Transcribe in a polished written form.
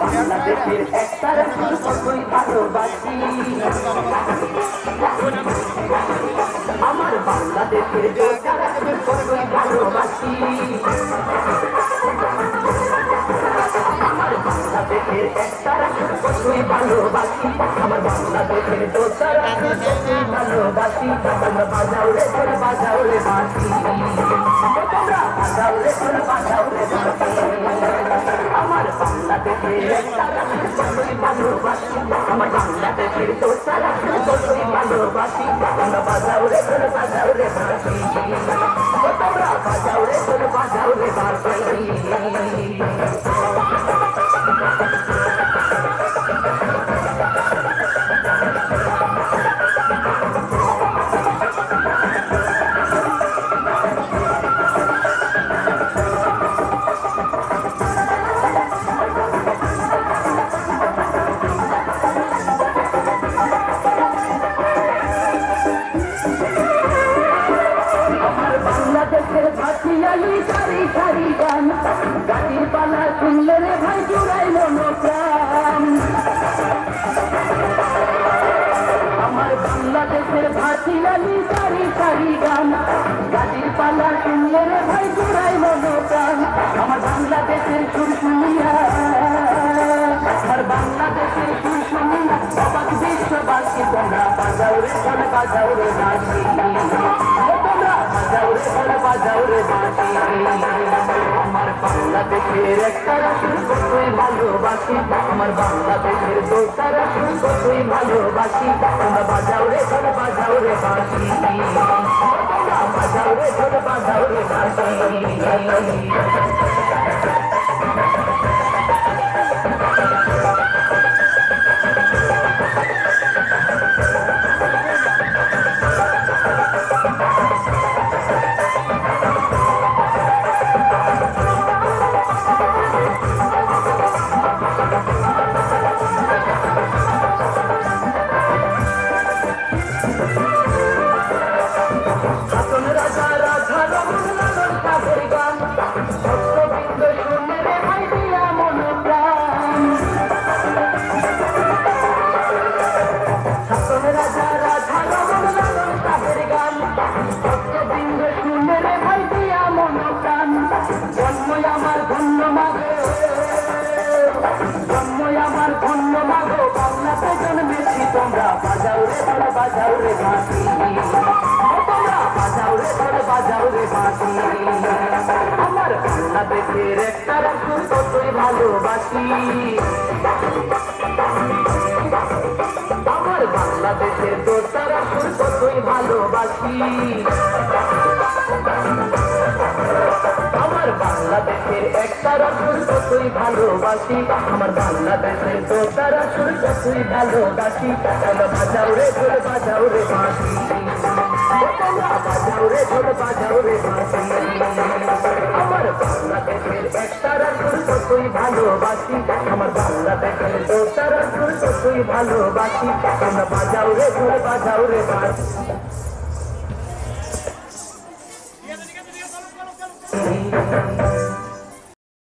বাংলাদেশের একটা রাষ্ট্র কতই ভালোবাসি আমার বাংলাদেশের একটা রাষ্ট্র কতই ভালোবাসি আমার বাংলাদেশের একটা রাষ্ট্র কতই ভালোবাসি আমার বাংলাদেশের দোসরা রাষ্ট্র কতই ভালোবাসি তোমরা বাজাও রে তোরা বাজাও রে বাঁশি তোমরা বাজাও রে তোরা বাজাও রে বাঁশি আমার বাংলাদেশের একটা রাষ্ট্র কতই ভালোবাসি আমার বাংলাদেশের দোসরা রাষ্ট্র কতই ভালোবাসি তোমরা বাজাও রে তোরা বাজাও রে বাঁশি তোমরা বাজাও রে তোরা বাজাও রে বাঁশি সারি সারি গান গাড়ির পালা শুনলে রে ভাই জুড়াই মনোপ্রাণ আমার বাংলাদেশের ভাটিয়ালি সারি সারি গান গাড়ির পালা শুনলে রে ভাই জুড়াই মনোপ্রাণ আমার বাংলাদেশের সুর শুনিয়া আমার বাংলাদেশের সুর শুনিয়া অবাক বিশ্ববাসী তোমরা বাজাও রে গান বাজাও রে বাঁশি তোমরা বাজাও রে গান বাজাও রে বাঁশি আমার বাংলাদেশের একটা রাষ্ট্র কতই ভালোবাসি আমার বাংলাদেশের দোসরা রাষ্ট্র কতই ভালোবাসি তোমরা বাজাও রে গান বাজাও রে বাঁশি তোমরা বাজাও রে গান বাজাও রে বাঁশি তোমরা বাজাও রে তোরা বাজাও রে বাঁশি তোমরা বাজাও রে তোরা বাজাও রে বাঁশি আমার বাংলাদেশের একটা রাষ্ট্র কতই ভালোবাসি আমার বাংলাদেশের দোসরা রাষ্ট্র কতই ভালোবাসি আমার বাংলাদেশের একটা রাষ্ট্র কতই ভালোবাসি আমার বাংলাদেশের দোসরা রাষ্ট্র কতই ভালোবাসি তোমরা বাজাও রে ঢোল বাজাও রে বাঁশি তোমরা বাজাও রে ঢোল বাজাও রে বাঁশি আমার বাংলাদেশের একটা রাষ্ট্র কতই ভালোবাসি আমার বাংলাদেশের দোসরা রাষ্ট্র কতই ভালোবাসি তোমরা বাজাও রে ঢোল বাজাও রে বাঁশি